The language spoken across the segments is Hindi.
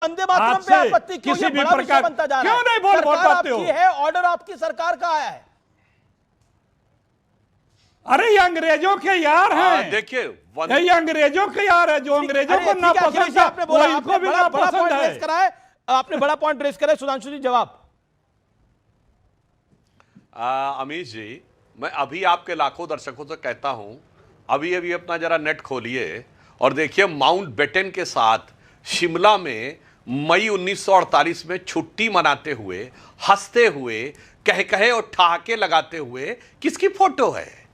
वंदे मातरम पे आपत्ति क्यों? किसी भी बड़ा विषय प्रकार बनता जा रहा क्यों नहीं बोल पाते हो? है ऑर्डर आपकी सरकार का आया है। अरे ये अंग्रेजों के यार हैं। देखिए ये अंग्रेजों के यार है, जो अंग्रेजों को ना पसंद है आपने बोला, वो इनको भी ना पसंद है। आपने बड़ा पॉइंट रेस करा है। सुधांशु जी जवाब। अमीश जी, मैं अभी आपके लाखों दर्शकों से कहता हूं, अभी अभी अपना जरा नेट खोलिए और देखिए माउंट बेटन के साथ शिमला में मई 1948 में छुट्टी मनाते हुए, हंसते हुए, कह कहे और ठहाके लगाते हुए किसकी फोटो है?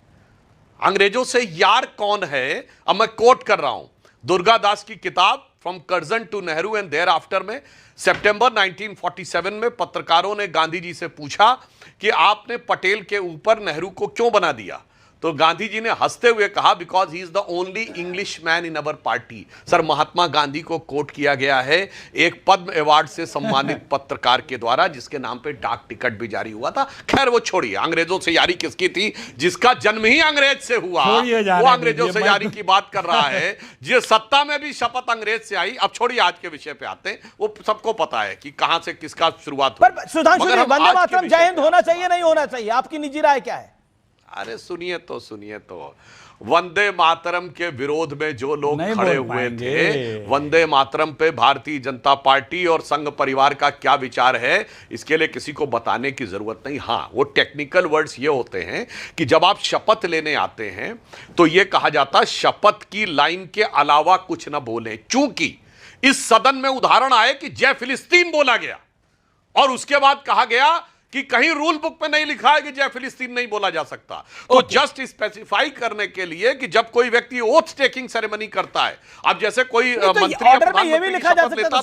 अंग्रेजों से यार कौन है? अब मैं कोट कर रहा हूं दुर्गा दास की किताब from Curzon to Nehru and thereafter में सितंबर 1947 में पत्रकारों ने गांधी जी से पूछा कि आपने पटेल के ऊपर नेहरू को क्यों बना दिया, तो गांधी जी ने हंसते हुए कहा because he is the only English man in our party. Sir, Mahatma Gandhi को कोट किया गया है एक पद्म अवार्ड से सम्मानित पत्रकार के द्वारा, जिसके नाम पे डाक टिकट भी जारी हुआ था। खैर वो छोड़िए, अंग्रेजों से यारी किसकी थी? जिसका जन्म ही अंग्रेज से हुआ, वो अंग्रेजों से यारी की बात कर रहा है। जिस सत्ता में भी शपथ अंग्रेज से आई। अब छोड़िए, आज के विषय पे आते हैं। वो सबको पता है कि कहां से किसका शुरुआत हुई। सुधांशु जी, वंदे मातरम जय हिंद होना चाहिए नहीं होना चाहिए, आपकी निजी राय क्या है? अरे सुनिए तो वंदे मातरम के विरोध में जो लोग खड़े हुए थे, वंदे मातरम पे भारतीय जनता पार्टी और संघ परिवार का क्या विचार है, इसके लिए किसी को बताने की जरूरत नहीं। हां, वो टेक्निकल वर्ड्स ये होते हैं कि जब आप शपथ लेने आते हैं तो ये कहा जाता है शपथ की लाइन के अलावा कुछ ना बोलें। चूंकि इस सदन में उदाहरण आए कि जय फिलिस्तीन बोला गया और उसके बाद कहा गया कि कहीं रूल बुक में नहीं लिखा है कि जय फिलिस्तीन नहीं बोला जा सकता। तो जस्ट स्पेसिफाई करने के लिए कि जब कोई व्यक्ति ओथ टेकिंग सेरेमनी करता है, अब जैसे कोई मंत्री ऑर्डर में ये भी लिखा जा सकता था।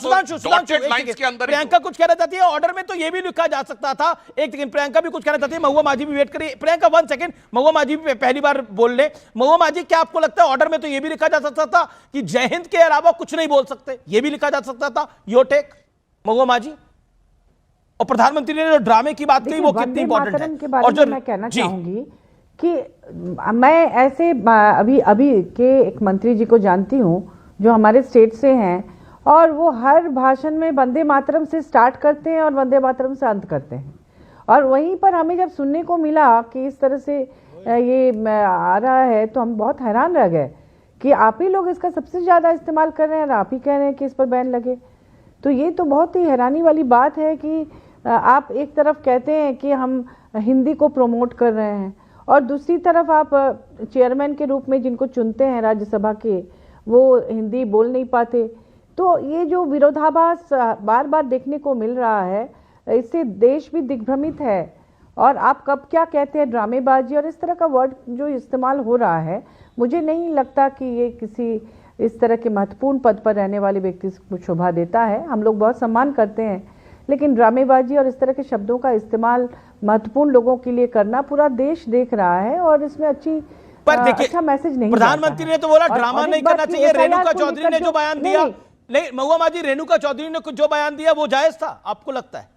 प्रियंका कुछ कहना चाहती है, ऑर्डर में तो ये भी लिखा जा सकता था। एक सेकंड, प्रियंका भी कुछ कहना चाहती है। महुआ माझी भी वेट करिए। प्रियंका 1 सेकंड, महुआ माझी भी पहली बार बोल ले। महुआ माझी, क्या आपको लगता है ऑर्डर में तो ये भी लिखा जा सकता था कि जय हिंद के अलावा कुछ नहीं बोल सकते? ये भी लिखा जा सकता था। योर टेक महुआ माझी। और प्रधानमंत्री ने जो ड्रामे की बात कही वो कितनी इंपॉर्टेंट है? के बारे और जो मैं कहना चाहूंगी कि मैं ऐसे अभी के एक मंत्री जी को जानती हूं जो हमारे स्टेट से हैं, और वो हर भाषण में वंदे मातरम से स्टार्ट करते हैं और वंदे मातरम से अंत करते हैं। और वहीं पर हमें जब सुनने को मिला कि इस तरह से ये आ रहा है तो हम बहुत हैरान रह गए कि आप ही लोग इसका सबसे ज़्यादा इस्तेमाल कर रहे हैं और आप ही कह रहे हैं कि इस पर बैन लगे। तो ये तो बहुत ही हैरानी वाली बात है कि आप एक तरफ कहते हैं कि हम हिंदी को प्रमोट कर रहे हैं और दूसरी तरफ आप चेयरमैन के रूप में जिनको चुनते हैं राज्यसभा के, वो हिंदी बोल नहीं पाते। तो ये जो विरोधाभास बार बार देखने को मिल रहा है, इससे देश भी दिग्भ्रमित है। और आप कब क्या कहते हैं ड्रामेबाजी और इस तरह का वर्ड जो इस्तेमाल हो रहा है, मुझे नहीं लगता कि ये किसी इस तरह के महत्वपूर्ण पद पर रहने वाले व्यक्ति को शोभा देता है। हम लोग बहुत सम्मान करते हैं, लेकिन ड्रामेबाजी और इस तरह के शब्दों का इस्तेमाल महत्वपूर्ण लोगों के लिए करना पूरा देश देख रहा है और इसमें अच्छा मैसेज नहीं। प्रधानमंत्री ने तो बोला ड्रामा नहीं करना चाहिए। रेणुका चौधरी ने जो बयान दिया, नहीं महुआ माझी, रेणुका चौधरी ने जो बयान दिया वो जायज था आपको लगता है?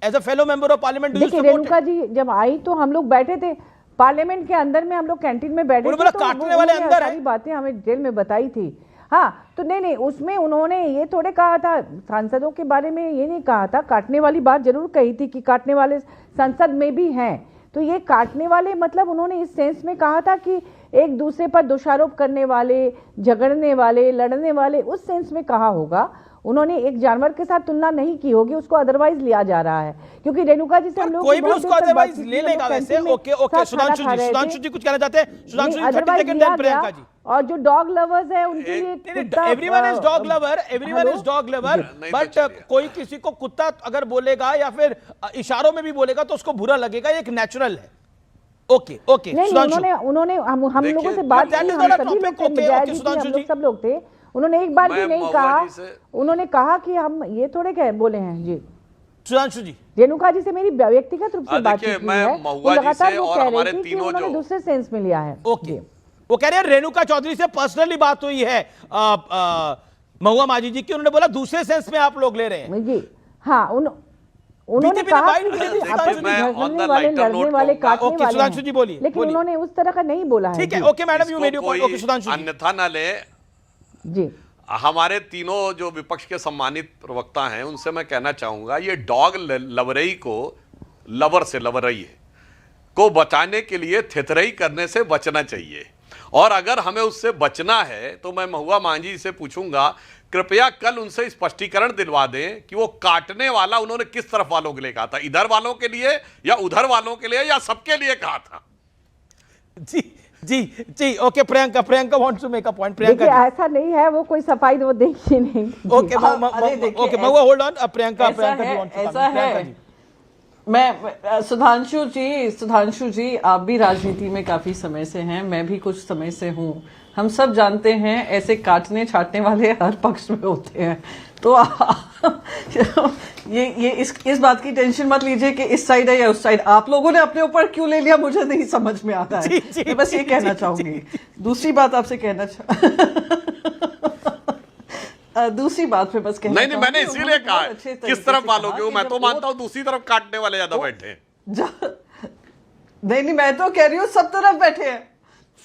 As a fellow member of parliament, देखिए रेणुका जी जब आई तो हम लोग बैठे थे पार्लियामेंट के अंदर में, हम लोग कैंटीन में बैठे थे, तो काटने वाले अंदर सारी बातें हमें जेल में बताई थी। हाँ, तो नहीं उसमें उन्होंने ये थोड़े कहा था, सांसदों के बारे में ये नहीं कहा था। काटने वाली बात जरूर कही थी कि काटने वाले संसद में भी हैं। तो ये काटने वाले मतलब उन्होंने इस सेंस में कहा था कि एक दूसरे पर दोषारोप करने वाले, झगड़ने वाले, लड़ने वाले, उस सेंस में कहा होगा। उन्होंने एक जानवर के साथ तुलना नहीं की होगी, उसको अदरवाइज लिया जा रहा है क्योंकि रेणुका जी से हम लोग कोई भी उसको अदरवाइज ले लेगा वैसे। ओके सुधांशु जी कुछ कहना चाहते हैं? सुधांशु जी 30 सेकंड दें प्रियंका जी। और जो डॉग लवर्स है उनके लिए everyone is dog lover, everyone is dog lover, but कोई किसी को कुत्ता अगर बोलेगा या फिर इशारों में भी बोलेगा तो उसको बुरा लगेगा, एक नेचुरल है। ओके उन्होंने हम लोगों से बात की, सब लोग थे, उन्होंने एक बार भी नहीं कहा, उन्होंने कहा कि हम ये थोड़े कह बोले हैं जी। सुधांशु जी, रेणुका जी से मेरी व्यक्तिगत रूप से बात की है, वो लगातार वो कह रहे थे कि उन्होंने दूसरे सेंस में लिया है। ओके, वो कह रहे हैं रेणुका चौधरी से पर्सनली बात हुई है महुआ माझी जी की, उन्होंने बोला दूसरे सेंस में आप लोग ले रहे हैं जी। हाँ, उन्होंने कहा कि लड़ने वाले काटने वाले, लेकिन उन्होंने उस तरह का नहीं बोला है। ठीक है, okay madam, you made your point. Okay Sudhanshu, अन्यथा ना ले जी। हमारे तीनों जो विपक्ष के सम्मानित प्रवक्ता हैं उनसे मैं कहना चाहूंगा, ये डॉग लवरई को लवर से लवरई है को बचाने के लिए थितरई करने से बचना चाहिए। और अगर हमें उससे बचना है तो मैं महुआ मांझी से पूछूंगा, कृपया कल उनसे स्पष्टीकरण दिलवा दें कि वो काटने वाला उन्होंने किस तरफ वालों के लिए कहा था, इधर वालों के लिए या उधर वालों के लिए या सबके लिए कहा था। जी जी जी, okay Priyanka wants to make a point. Priyanka ऐसा नहीं है, वो कोई सफाई वो देखिए नहीं। Okay okay Mahua hold on. Priyanka ji wants to ऐसा है, मैं सुधांशु जी आप भी राजनीति में काफी समय से हैं, मैं भी कुछ समय से हूँ। हम सब जानते हैं ऐसे काटने छाटने वाले हर पक्ष में होते हैं, तो ये इस बात की टेंशन मत लीजिए कि इस साइड है या उस साइड। आप लोगों ने अपने ऊपर क्यों ले लिया मुझे नहीं समझ में आता है। मैं बस ये कहना चाहूंगी। दूसरी बात आपसे कहना दूसरी बात पे बस कहना नहीं, मैंने इसीलिए कहा किस तरफ वालों के, मैं तो मानता हूं दूसरी तरफ काटने वाले ज्यादा बैठे हैं। नहीं, मैं तो कह रही हूँ सब तरफ बैठे हैं,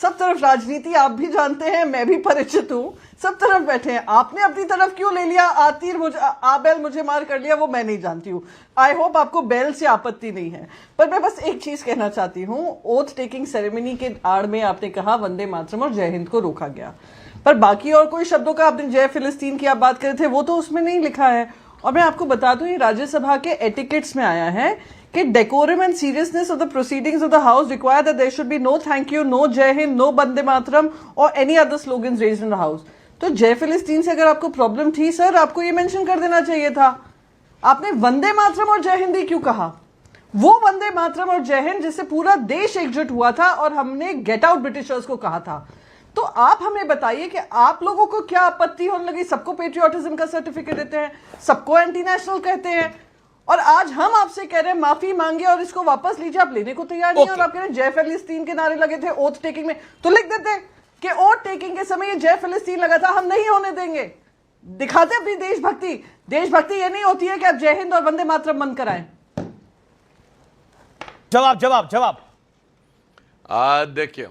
सब तरफ। राजनीति आप भी जानते हैं, मैं भी परिचित हूँ, सब तरफ बैठे हैं। आपने अपनी तरफ क्यों ले लिया, आबेल मुझे मार कर लिया, वो मैं नहीं जानती हूँ। आई होप आपको बेल से आपत्ति नहीं है। पर मैं बस एक चीज कहना चाहती हूँ, ओथ टेकिंग सेरेमनी के आड़ में आपने कहा वंदे मातरम और जय हिंद को रोका गया, पर बाकी और कोई शब्दों का आपने जय फिलिस्तीन की आप बात कर रहे थे, वो तो उसमें नहीं लिखा है। और मैं आपको बता दूं, ये राज्यसभा के एटिकेट्स में आया है कि decorum and seriousness of the proceedings of the house require that there should be no thank you, no Jai Hind, no Vande Mataram और any other slogans raised in the house. तो जय फिलिस्तीन से अगर आपको प्रॉब्लम थी सर, आपको ये मेंशन कर देना चाहिए था। आपने वंदे मातरम और जय हिंद ही क्यों कहा? वो वंदे मातरम और जय हिंद जिससे पूरा देश एकजुट हुआ था और हमने गेट आउट ब्रिटिशर्स को कहा था। तो आप हमें बताइए कि आप लोगों को क्या आपत्ति होने लगी? सबको पेट्रियोटिज्म का सर्टिफिकेट देते हैं, सबको एंटी नेशनल कहते हैं, और आज हम आपसे कह रहे हैं माफी मांगे और इसको वापस लीजिए। आप लेने को तैयार नहीं है। और आप कह रहे हैं जय फिलिस्तीन के नारे लगे थे ओथ टेकिंग में, तो लिख देते कि ओथ टेकिंग के समय ये जय फिलिस्तीन लगा था, हम नहीं होने देंगे। दिखाते अपनी देशभक्ति। देशभक्ति ये नहीं होती है कि आप जय हिंद और वंदे मातरम बंद कराएं। जवाब देखिए,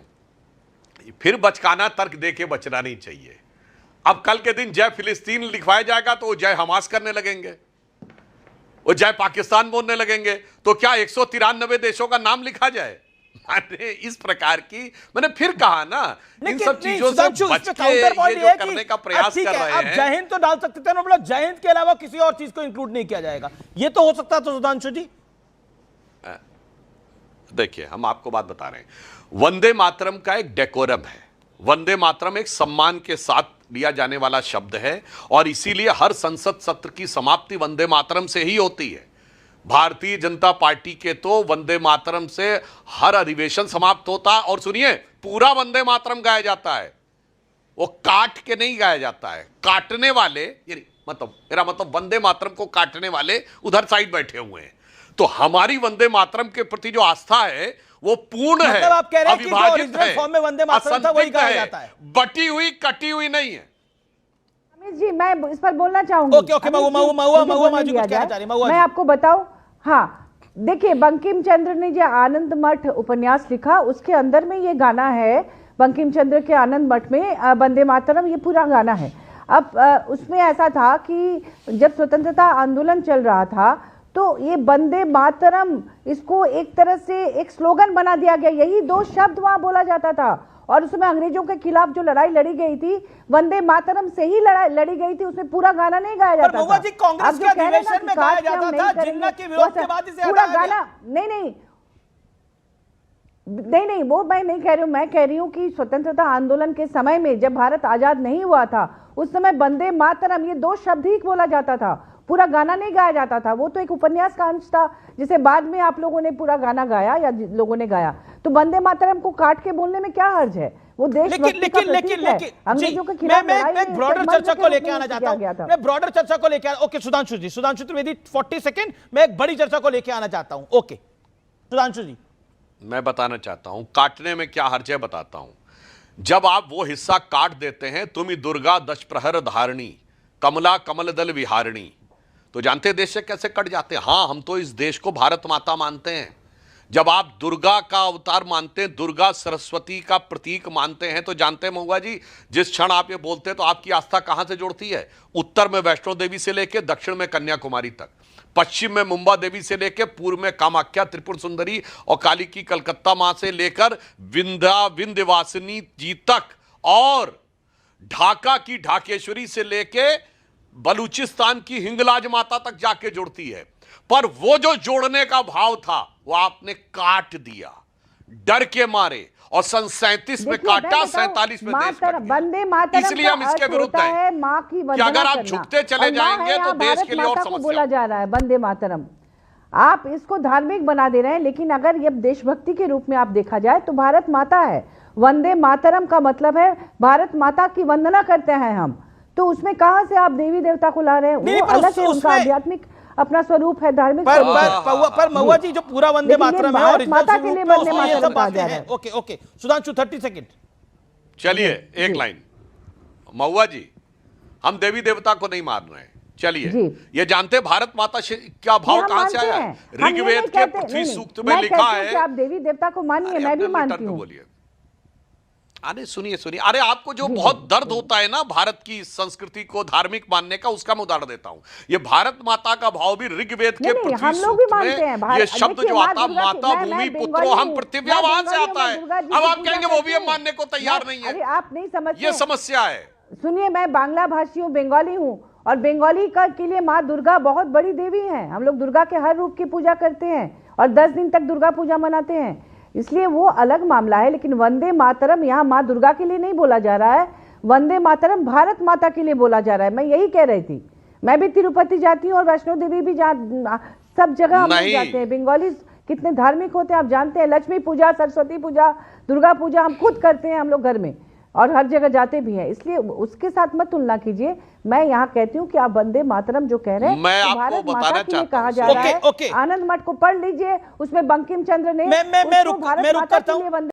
फिर बचकाना तर्क देके बचना नहीं चाहिए। अब कल के दिन जय फिलिस्तीन लिखवाया जाएगा तो वो जय हमास करने लगेंगे, वो जय पाकिस्तान बोलने लगेंगे, तो क्या 193 देशों का नाम लिखा जाए? मैंने इस प्रकार की, मैंने फिर कहा ना, इन सब चीजों से बच के ये जो करने का प्रयास कर रहे हैं। जय हिंद तो डाल सकते थे ना, मतलब जय हिंद के अलावा किसी और चीज को इंक्लूड नहीं किया जाएगा, ये तो हो सकता। तो सुधांशु जी देखिए, हम आपको बात बता रहे हैं, वंदे मातरम का एक डेकोरम है। वंदे मातरम एक सम्मान के साथ लिया जाने वाला शब्द है और इसीलिए हर संसद सत्र की समाप्ति वंदे मातरम से ही होती है। भारतीय जनता पार्टी के तो वंदे मातरम से हर अधिवेशन समाप्त होता है। और सुनिए, पूरा वंदे मातरम गाया जाता है, वो काट के नहीं गाया जाता है। काटने वाले, यानी मतलब मेरा मतलब वंदे मातरम को काटने वाले उधर साइड बैठे हुए हैं। तो हमारी वंदे मातरम के प्रति जो आस्था है वो पूर्ण है, आप कह रहे हैं कि जो अविभाजित ओरिजिनल फॉर्म में वंदे मातरम था वही गाया जाता है, बटी हुई कटी हुई नहीं है। अमित जी, मैं इस पर बोलना चाहूंगी। ओके, मैं आपको बताऊं, हाँ देखिए, बंकिम चंद्र ने जो आनंद मठ उपन्यास लिखा उसके अंदर में ये गाना है। बंकिम चंद्र के आनंद मठ में वंदे मातरम ये पूरा गाना है। अब उसमें ऐसा था कि जब स्वतंत्रता आंदोलन चल रहा था तो ये वंदे मातरम इसको एक तरह से एक स्लोगन बना दिया गया। यही 2 शब्द वहां बोला जाता था और उसमें अंग्रेजों के खिलाफ जो लड़ाई लड़ी गई थी वंदे मातरम से ही लड़ी गई थी। उसमें पूरा गाना नहीं गाया जाता था। कांग्रेस के अधिवेशन में गाया जाता था, जिन्ना के विरोध के बाद इसे पूरा गाना नहीं, वो मैं नहीं कह रही हूँ। मैं कह रही हूँ कि स्वतंत्रता आंदोलन के समय में जब भारत आजाद नहीं हुआ था उस समय वंदे मातरम ये 2 शब्द ही बोला जाता था, पूरा गाना नहीं गाया जाता था। वो तो एक उपन्यास का अंश था जिसे बाद में आप लोगों ने पूरा गाना गाया या लोगों ने गाया। तो वंदे मातरम को काट के बोलने में क्या हर्ज है? वो देशभक्ति का प्रतीक है। अंग्रेजों के खिलाफ मैं ब्रॉडर चर्चा को लेकर आना चाहता हूं। मैं ब्रॉडर चर्चा को लेकर, ओके सुधांशु जी, सुधांशु त्रिवेदी 40 सेकंड, मैं एक बड़ी चर्चा को लेकर आना चाहता हूं। ओके सुधांशु जी, मैं बताना चाहता हूं काटने में क्या हर्ज है, बताता हूं। जब आप वो हिस्सा काट देते हैं, तुम दुर्गा 10 प्रहर धारणी, कमला कमल दल विहारिणी, तो जानते देश से कैसे कट जाते हैं। हाँ, हम तो इस देश को भारत माता मानते हैं। जब आप दुर्गा का अवतार मानते हैं, दुर्गा सरस्वती का प्रतीक मानते हैं, तो जानते हैं महुआ जी, जिस क्षण आप ये बोलते हैं तो आपकी आस्था कहां से जुड़ती है? उत्तर में वैष्णो देवी से लेकर दक्षिण में कन्याकुमारी तक, पश्चिम में मुंबा देवी से लेकर पूर्व में कामाख्या त्रिपुर सुंदरी और काली की कलकत्ता मां से लेकर विंध्यवासिनी जी तक, और ढाका की ढाकेश्वरी से लेके बलूचिस्तान की हिंगलाज माता तक जाके जुड़ती है। पर वो जो जोड़ने का भाव था वो आपने काट दिया डर के मारे, और सन 37 में काटा, 47 में देश कट गया। वंदे मातरम इसलिए हम इसके विरुद्ध हैं माँ की कि वंदना अगर आप करना। झुकते चले और माँ है जाएंगे तो यहाँ देश भारत के लिए और माता को समस्या बोला जा रहा है वंदे मातरम। आप इसको धार्मिक बना दे रहे हैं, लेकिन अगर ये देशभक्ति के रूप में आप देखा जाए तो भारत माता है। वंदे मातरम का मतलब है भारत माता की वंदना करते हैं हम, तो उसमें कहां से आप देवी देवता को ला रहे हैं? नहीं, वो पर अलग है, उनका उसमें- आध्यात्मिक अपना स्वरूप है, धार्मिक पर स्वरूप है। पर महुआ जी, जो पूरा वंदे लेकिन ये मातरम है भारत ओरिजिनल माता के स्वरूप लिए में, वंदे उसमें ये मातरम सब कहा बातें जा रहा हैं। है। Okay okay, Sudhanshu 30 second. चलिए एक लाइन, महुआ जी, हम देवी देवता को नहीं मान रहे हैं, चलिए जी। ये जानते भारत माता क्या भाव हम कहां से मानते आया? हैं। हम ये ऋग्वेद नहीं के कहते- पृथ्वी नहीं, सूक्त में मैं लिखा कहती हूँ है। कि आप देवी देवता को मानिए, मैं भी मानती हूँ। बोलिए। अरे सुनिए सुनिए, अरे आपको जो बहुत दर्द होता है ना भारत की संस्कृति को धार्मिक मानने का, उसका मैं उदाहरण देता हूं। ये भारत माता का भाव भी ऋग्वेद के नहीं, पृथ्वी हम लोग भी सूक्त मानते हैं। में ये शब्द देखिए, जो माँ आता, दुर्गा की- माता मैं भूमि बंगाली पुत्रो हम हूँ। पृथिव्या, मैं वहां से बंगाली आता हूँ, है। दुर्गा जी अब की आप पूजा कहेंगे वो भी करते हम हैं। मानने को तैयार नहीं अरे है, आप नहीं समझते। ये समस्या है। सुनिए, मैं बांग्ला भाषी हूँ, बंगाली हूँ, और बंगाली का के लिए माँ दुर्गा बहुत बड़ी देवी हैं। हम लोग दुर्गा के हर रूप की पूजा करते हैं और 10 दिन तक दुर्गा पूजा मनाते हैं, इसलिए वो अलग मामला है। लेकिन वंदे मातरम यहाँ माँ दुर्गा के लिए नहीं बोला जा रहा है, वंदे मातरम भारत माता के लिए बोला जा रहा है। मैं यही कह रही थी। मैं भी तिरुपति जाती हूँ और वैष्णो देवी भी सब जगह हम लोग जाते हैं। बंगाली कितने धार्मिक होते हैं आप जानते हैं। लक्ष्मी पूजा, सरस्वती पूजा, दुर्गा पूजा हम खुद करते हैं हम लोग घर में, और हर जगह जाते भी हैं। इसलिए उसके साथ मत तुलना कीजिए। मैं यहाँ कहती हूँ कि आप वंदे मातरम जो कह रहे हैं, मैं तो आपको भारत बताना माता के लिए चाहता कहा हूं। जा रहा है। ओके। आनंद मठ को पढ़ लीजिए, उसमें बंकिम चंद्र ने मैं उसको रुक भारत मैं रुक माता करता के हूं। लिए वंदे